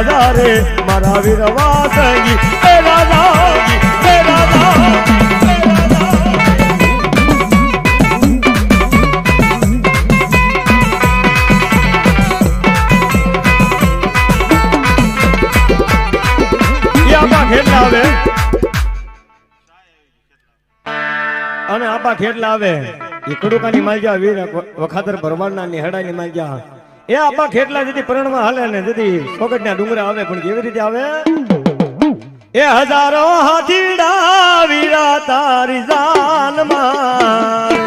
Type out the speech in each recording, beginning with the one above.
રાજા રે મારા વીર વાસંગી એ રાજાજી એ રાજા ખેટલા આવે અને આપા ખેટલા આવે એ કડુકાની માલજા વીર વખાતર ભરવાડના નિહડાની માલજા એ આપા ખેટલા જેથી પરણમાં હાલે ને જેથી સોગટના ડુંગરા આવે પણ કેવી રીતે આવે એ હજારો હાથીડા વીરા તારી જાનમાં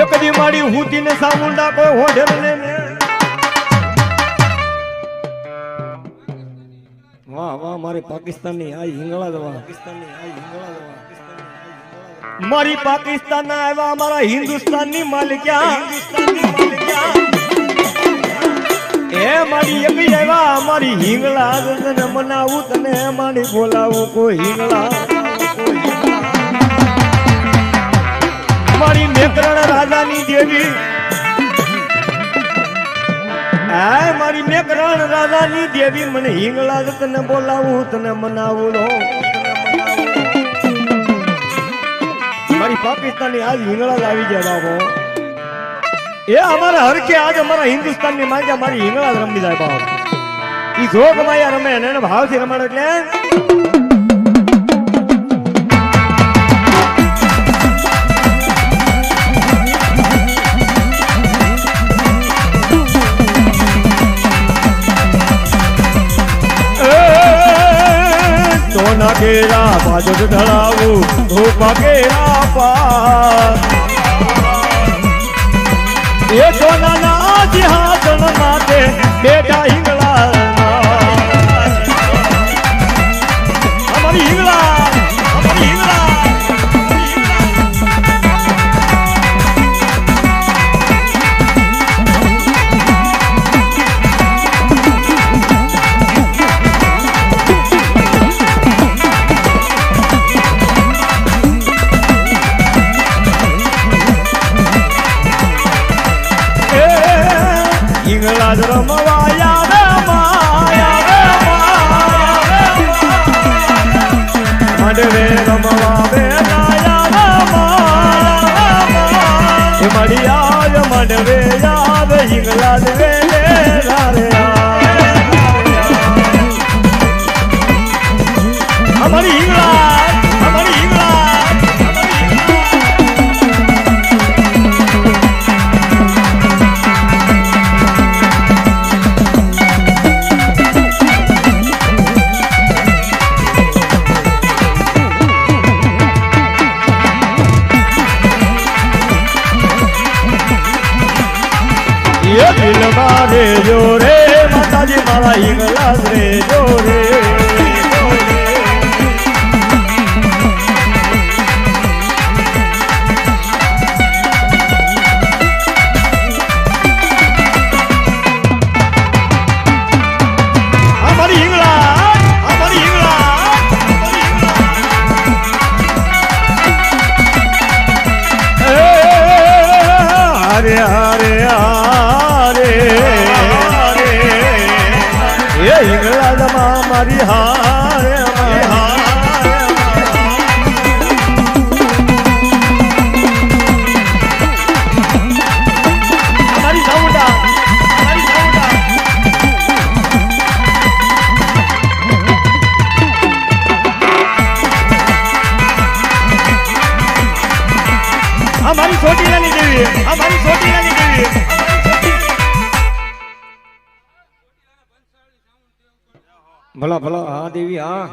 કદી મારી હુતી ને સામુંડા કોઈ હોઢેર ને વાહ વાહ મારી પાકિસ્તાનની આ હિંગળા દવા મારી પાકિસ્તાન ના આવ્યા અમારા હિન્દુસ્તાનની માલિક્યા એ મારી એવી આવ્યા મારી હિંગળા તને મનાવું તને મારી બોલાવું કોઈ હિંગળા મારી મેકરણ રાજાની દેવી આ મારી મેકરણ રાજાની દેવી મને હિંગળા તને બોલાવું તને મનાવું લો મારી પાકિસ્તાની આજ હિંગળા આવી જાય બાબો એ અમારા હરકે આજ અમારા હિન્દુસ્તાનની માંગ્યા મારી હિંગળા રમી જાય બાપ ઈ જોગ માયા રમે એને ભાવથી રમાડો એટલે સોના કેરા બાજુ ઢળાવું ધોપા કેરા પા એ સોના ના સિંહાસન માટે બેટા હિંગળા અમારી હિંગળા મંડવે યાદ હિંગલા રે અમારી હિંગલા રે જો રે માતાજી મારા હિંગલાજ રે જો રે મારી હારે મારી સાઉન્ડા મારી છોટીલાની દેવી મારી છોટીલાની દેવી ભલા ભલા હા દેવી હા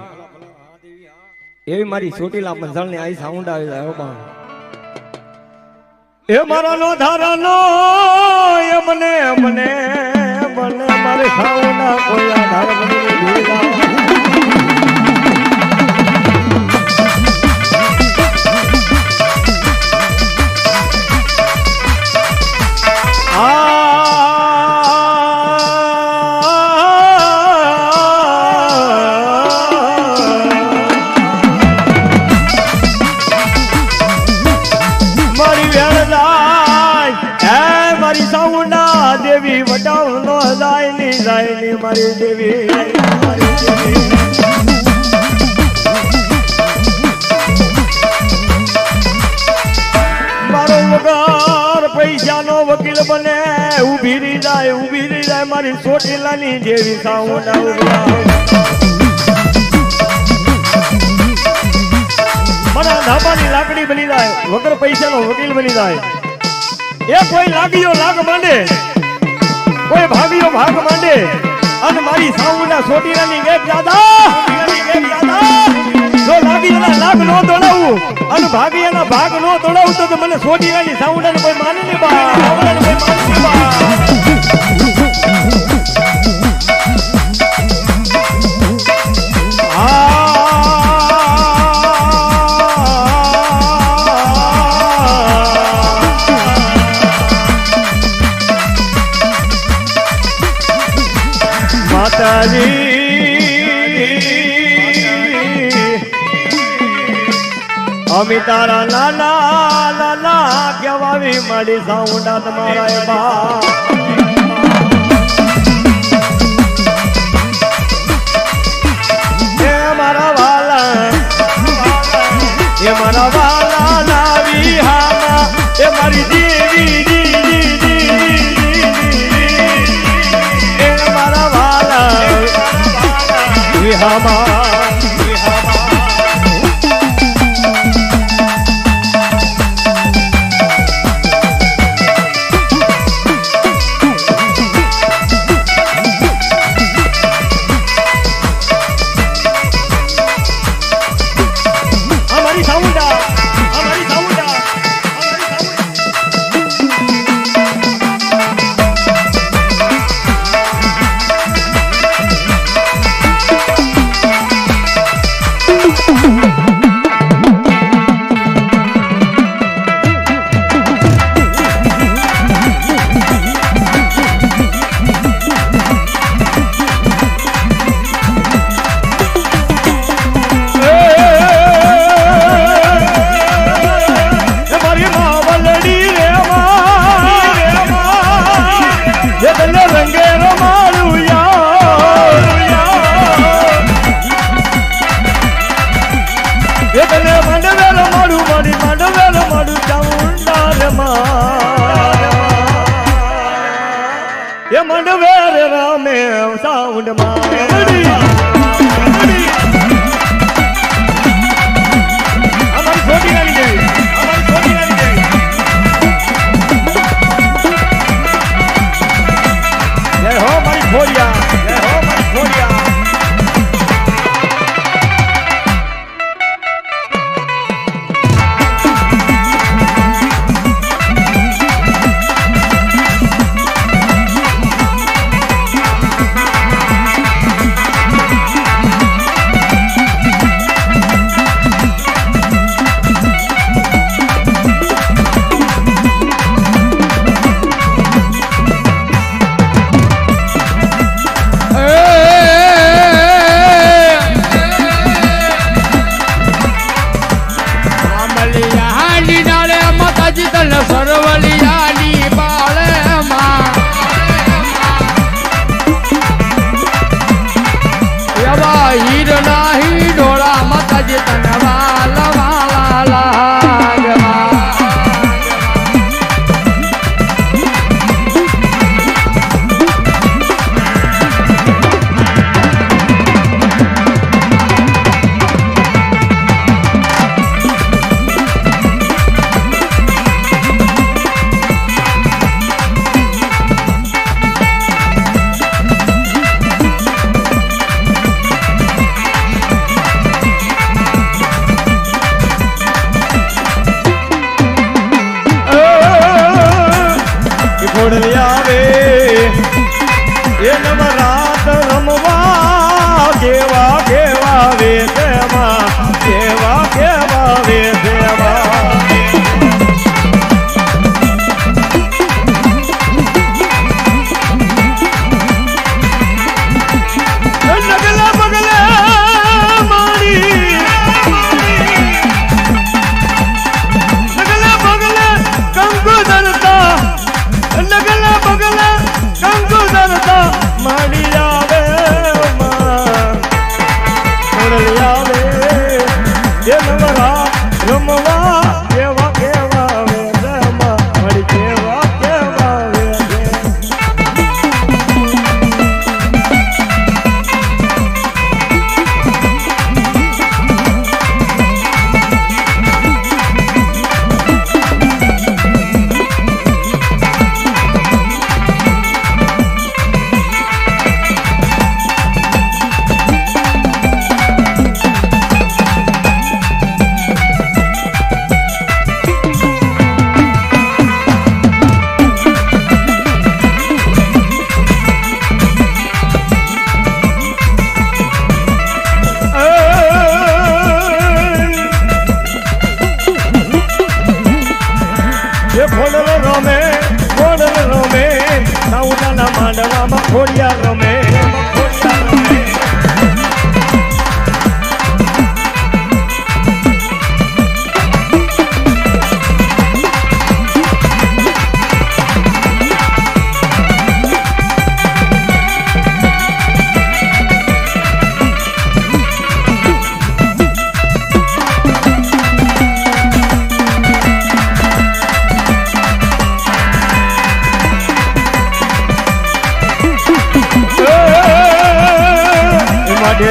એવી મારી ચોટીલા બંધાળ ની આઈ સાઉન્ડ આવી જાય બા એ મારા નો ધારાનો એ મને મને મને મારે સાઉન્ડ કોઈ આધાર બની ભીલા દેવી વડાવ નો જાય ની મારી દેવી મારો વગર પૈસા નો વકીલ બને ઉભી રહી જાય મારી ચોટીલાની દેવી સાઉન્ડા મારા ધાબાની લાકડી બની જાય વગર પૈસા નો વકીલ બની જાય એ કોઈ લાગ્યો લાગ માંડે કોઈ ભાગ્યો ભાગ માંડે અને મારી સાઉન્ડા ચોટીલાની ગેપ દાદા જો લાગ્યો લાગ નો દોડાવું અને ભાગ્યાના ભાગ નો દોડાવું તો મને ચોટીલાની સાઉન્ડાને કોઈ માને નહીં બા સાઉન્ડાને કોઈ માને નહીં બા અમે તારા નાના નાના કહેવાવી મારી સાઉન્ડા તમારા એ બા એ મારા વાલા લાવી હાના એ મારી દેવી એ મારા વાલા વિહામા नाही डोळा माताजी तन वाला वाला लागवा આવે એ નવરાત રમવા કેવા કેવા વેદમાં કેવા કેવા વેદમાં નગલા પગલા મારી નગલા પગલા કંકુ ધરતા નગલા પગલા કંકુ ધરતા માડી આવે મોરલી આવે એ નવરા રમવા કેવા કેવા વેદમાં માડી કેવા કેવા વેદ માંડવામાં ખોડિયા રમે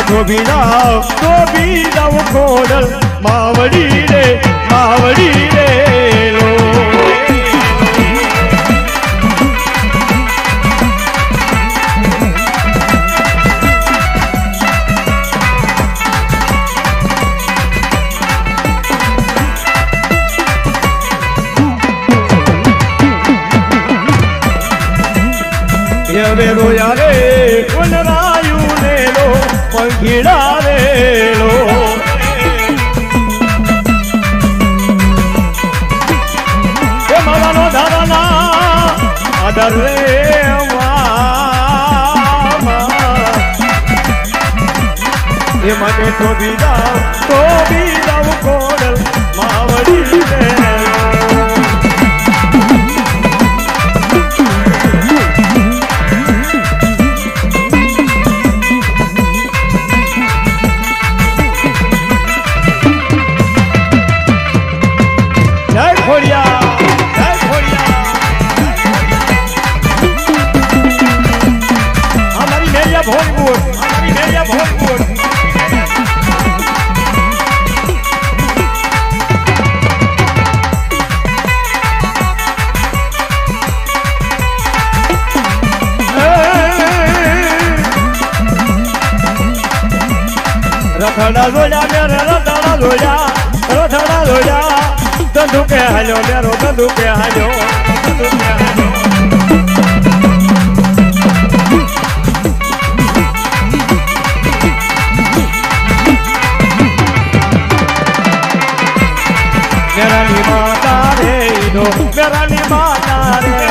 ધોબી દાવ ખોડલ માવડી રે લો હવે રોયા રે કોનરાયું ને લો પંખીડા રેલો એ માવાનો ધારાના આદર રે એ મને તો બીજાવ કોડલ માવડી રે રથડા જોયા મેરે રથડા જોયા ધંધુકે હાલ્યો મેરો ધંધુકે હાલ્યો મેરાની માતા રે મેરાની માતા રે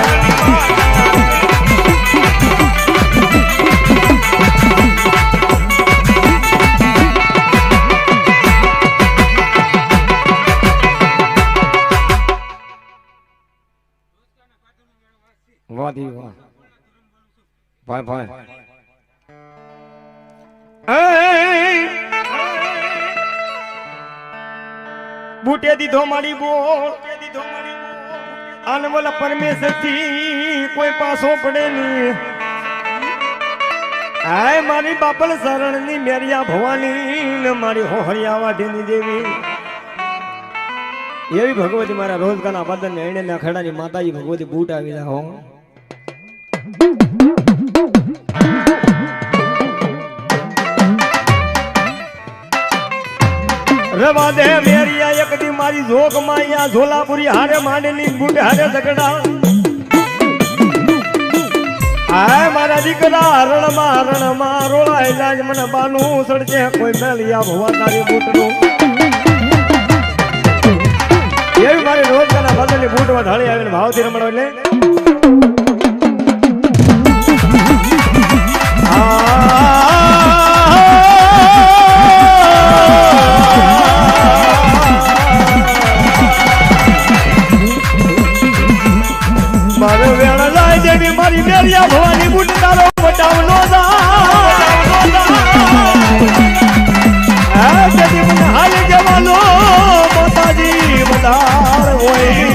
વાહ દી વાહ ભાઈ ભાઈ બૂટે દીધો મારી બોલ આને બોલા પરમેશ્વર થી કોઈ પાસો પડે નહીં આય મારી બાપલ શરણ ની મેરિયા ભવાની ને મારી હોહરિયા વાઢીની દેવી એવી ભગવતી મારા રોજગારના બદન ને એને ખડાની માતાજી ભગવતી બૂટ આવી જા હો રવા દે મેરિયા એક દી મારી જોગ માયા ઝોલાપુરી હારે માંડેલી બૂટ હારે ઝગડા આય મારા દીકરા રણમાં રોળાય જાજ મને બાનું સડજે કોઈ મેલિયા ભવા તારી બૂટનું એવી મારી રોજગારના બદલની બૂટમાં ઢાળી આવીને ભાવથી રમણો એટલે મારો વેળા જાય દેવી મારી મેરિયા ભવાની બૂટ તારો બટાવ નો દેવી મને હાલ જવાનો માતાજી બધાર હોય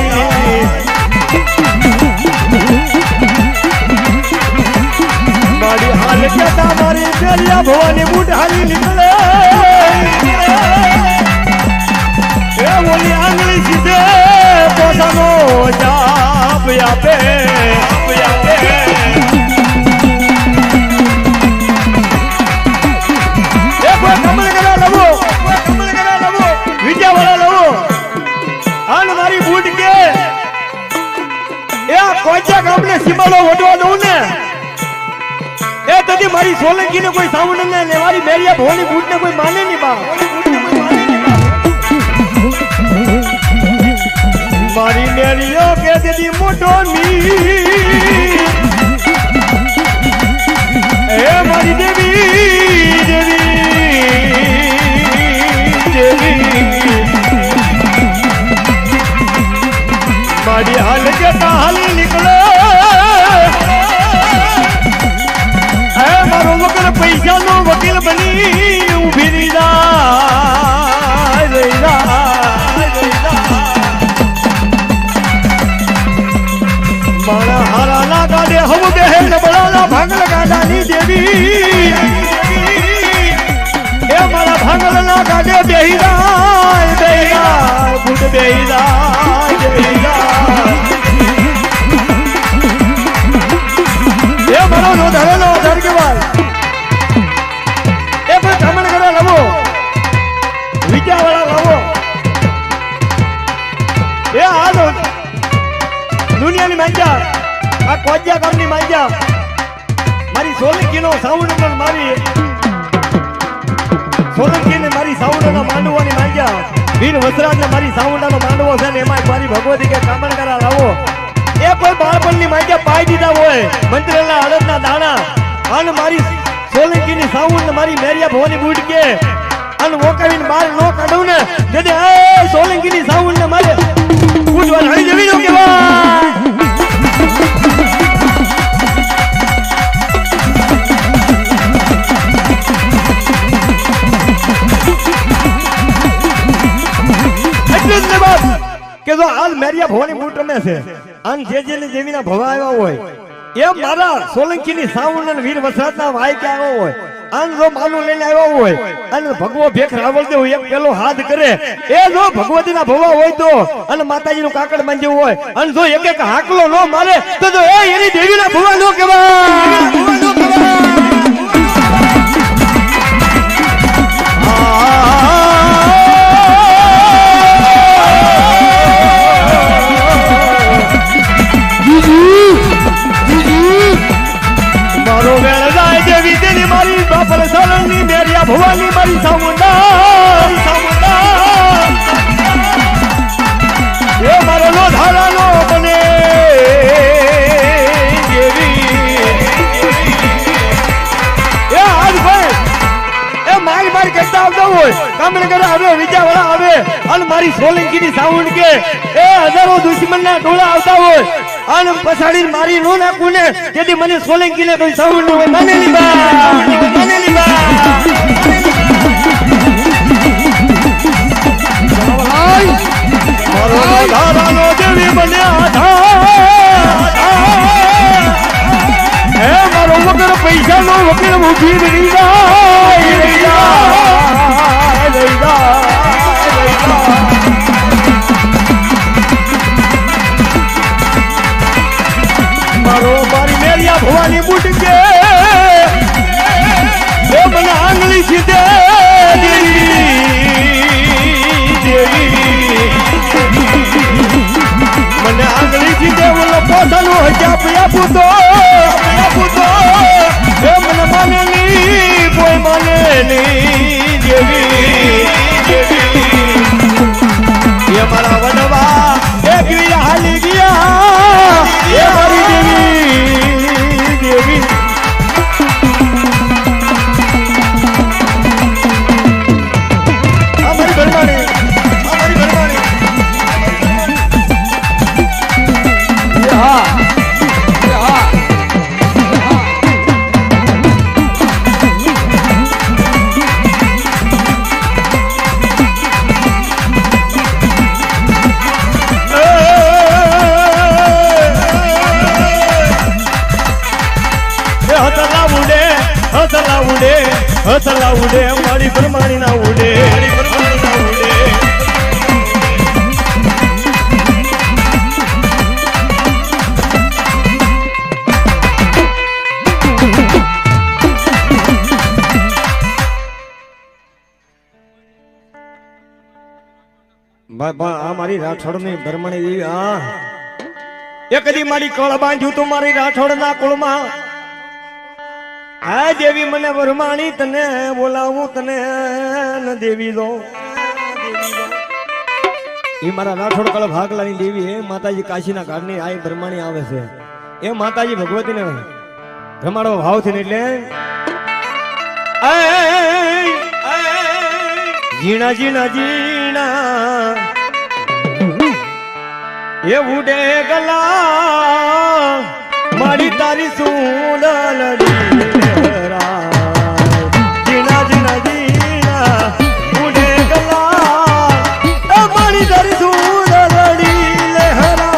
મારી હાલ કેતા મારી મેરિયા ભવાની બૂટ હાલી નીકળે એ ઓલી આંગળી સીધે પોતાનો જાપ આપે મારી સોલંકી ને કોઈ સાઉન્ડ ને મારી મેરિયા ભવાની બૂટ ને કોઈ માને નહીં બા મારી મેરિયો કે દીદી મોટો ની એ મારી દેવી મારી હાલ કે હાલી નીકળે મારો વકીલ પૈસા નો વકીલ બની ઉભી રહી મારા હારા ના ગાડે હમ બેહે બળાના ભાંગલ ગાડાની દેવી એ મારા ભાંગલ ના ગાડે બેહી જાય બુટ બેહી જાય એ મારો નો ધરેલો ધર કે ભાઈ એ કોઈ કામણ કરે લાવો વિદ્યા વાળા લાવો એ હાલો દુનિયાની માંજા આ કોજિયા ગામની માંજા મારી સોલંકીનો સાઉન્ડ પણ મારી સોલંકીને મારી સાઉન્ડનો માંડવાની માંજા વીર વસરાજને મારી સાઉન્ડનો માંડવો છે ને એમાં મારી ભગવતી કે કામણ કરા લાવો એ કોઈ બાળપણની માંજા પાઈ દીધા હોય મંત્રેલા અડદના દાણા અને મારી સોલંકીની સાઉન્ડ મારી મેરિયા ભવાની બૂટ કે અને ઓકાવીને બાર નો કાઢું ને જદે એ સોલંકીની સાઉન્ડ ને મારે બૂટવા હળી જવી નો કેવા કે જો હાલ મેરિયા ભવાની બૂટ રમે છે અને જે જેવીના ભવા આવ્યા હોય એ મારા સોલંકીની સાઉન્ડ અને વીર વસરાજના વાય કે આવ્યો હોય અને જો માનું લઈને આવ્યો હોય અને ભગવો ભેખ રાવળ દે એક પેલો હાથ કરે એ જો ભગવતીના ભવા હોય તો અને માતાજીનું કાકડ બાંધ્યું હોય અને જો એક એક હાકલો નો મારે તો જો એ એની દેવીના ભવા નો કહેવાય મારો વેળ જાય દેવી તેની મારી બાપલ શરણની મેરિયા ભવાની મારી સામુંડા એ મારો નો ધારાનો બને દેવી એ આજ ભાઈ એ મારી કરતા આવતા હોય કામણ કરે આવે વિજાવાળા આવે અને મારી સોલંકીની સાઉન્ડ કે એ હજારો દુશ્મનના ટોળા આવતા હોય અને પછાડી મારી નો નાખું ને તેથી મને સોલંકી ને કોઈ સાઉન્ડ હોય માનેલી બા ઉભી રહી જાય રહી જાય રહી જાય મારો મારી મેરિયા ભવાની બુટ કે એ મને આંગળી સીધે મને આંગળી સીધે ઓલો પોતાનો હજાપ આપું તો એ મને માને નહીં કોઈ માને નહીં દેવી એ મારા વડવા એક વીરા હાલી ગયા એ મારી દેવી અમારી ઘરવાળી હસલા ઉડે મારી પરમાણી ના ઉડે આ મારી રાઠોડ ની ભરમણી દેવી હા એ કદી મારી કળ બાંધ્યું તું મારી રાઠોડ ના કુળમાં આ દેવી મને વરમાણી તને બોલાવું તને ન દેવી દો એ મારા રાઠોડ કળ ભાગલાની દેવી હે માતાજી કાશીના ઘાટની આ ભરમાણી આવે છે એ માતાજી ભગવતીને રમાડો ભાવથી ને એટલે જીણા જીણા જીણા એ ઉડે ગલા મારી તારી સુંદરી જીણા જીણા જીણા ઉડે ગલા મારી તારી સુંદરી લહેરા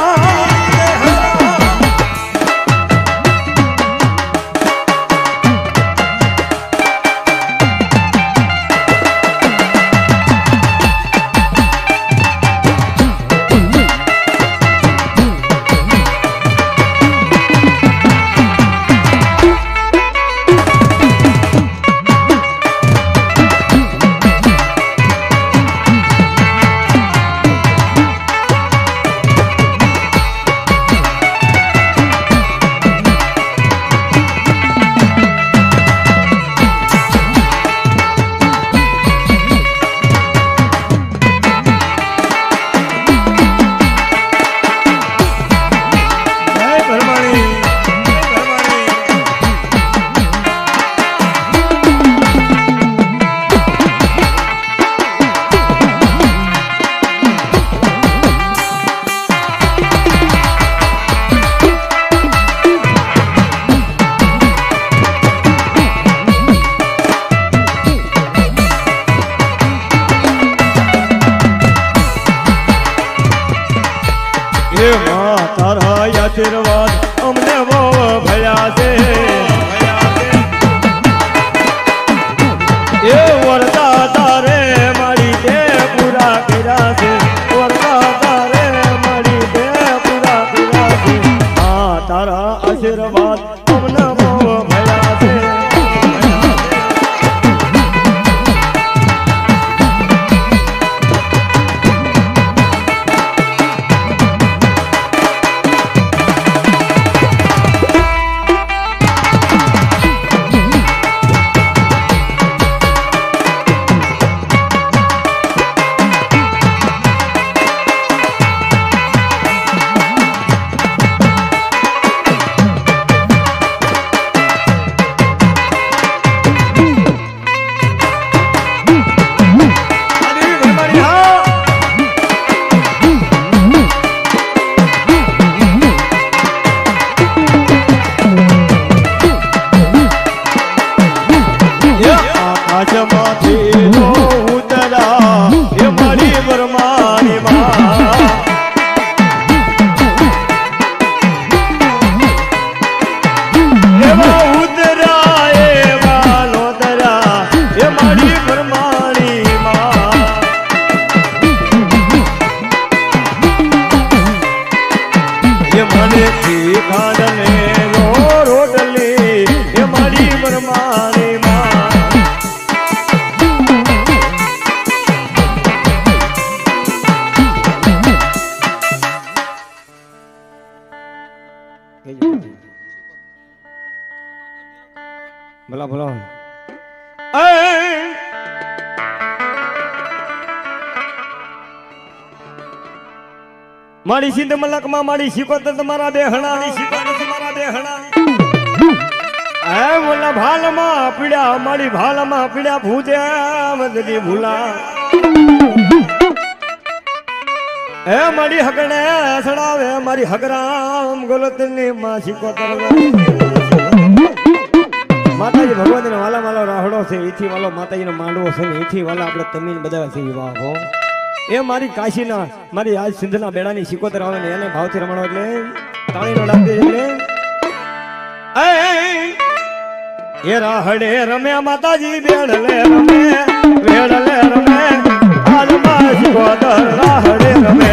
તારા આશીર્વાદ અમને બહુ ભયા છે એ વરદા તારે મારી તે પૂરા કર્યા છે વરદા તારે મારી તે પૂરા કર્યા છે હા તારા આશીર્વાદ અમને બહુ ભયા છે ભલા ભલા મારી સિંધ મલક માં મારી શિકોતર તમારા બે હણાની શિકોતર તમારા બે હણાની મોલા ભાલમાં પીડ્યા મારી ભાલમાં પીડ્યા ભૂજ્યા મદદી ભૂલા મારી હગણે સડાવે મારી હગરામ ગોલતની માં શિકોતર માતાજી ભગવાન વાલા વાલો રાહડો છે એથી વાલો માતાજીનો માંડવો છે ને એથી વાલા આપણે તમીન બધા છે વિવાહ હો એ મારી કાશીના મારી આજ સિંધના બેડાની શિકોતર આવે ને એને ભાવથી રમણો એટલે તાળીનો લાગતી એટલે એ રાહડે રમ્યા માતાજી બેડલે રમે બેડલે રમે આજ માં શિકોતર રાહડે રમે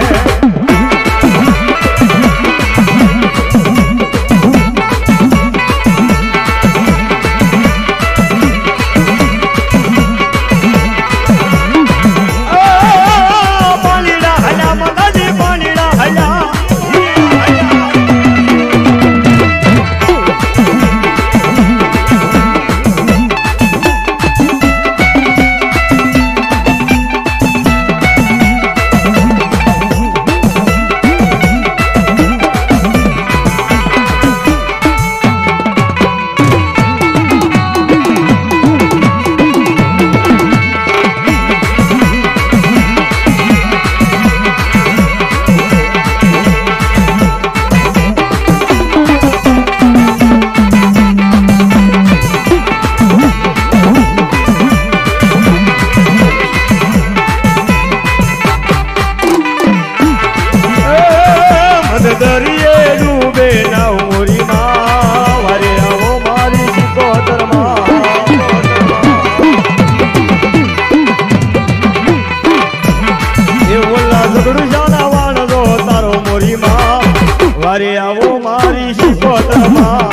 વારે આવો મારી શિકોતરમાં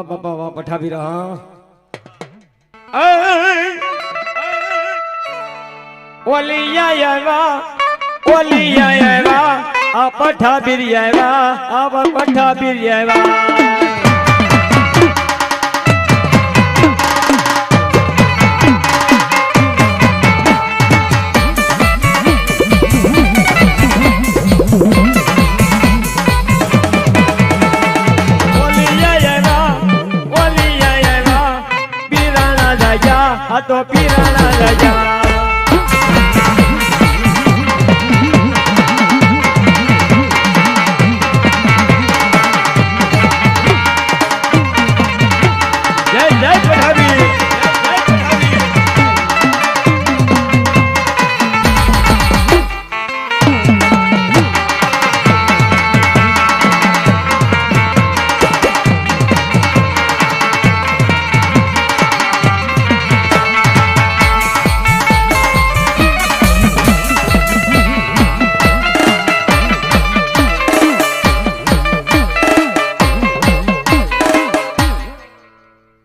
બાપા વાહ પઠાભી રહા ઓલિયા આ પઠાભી આવ્યા આ પઠાભી આવ્યા આ તો પીરાણા રાજા જય જય પઠાભી જય પઠાભી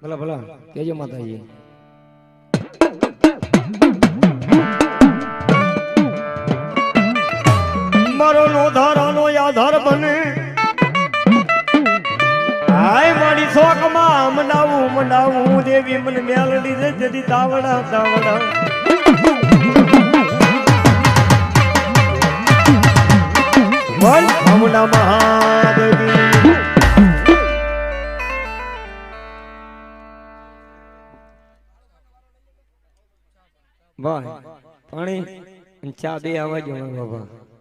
ભલા ભલા કેજો માતાજી મારો લોધારાનો આધાર બને હાય મારી શોકમાં મંડાવું દેવી મને મેલડી દે જદી તાવડા તાવડા બોલ હમણા મહાદેવી વાહ પાણી ચા બે આવવા જો બાબા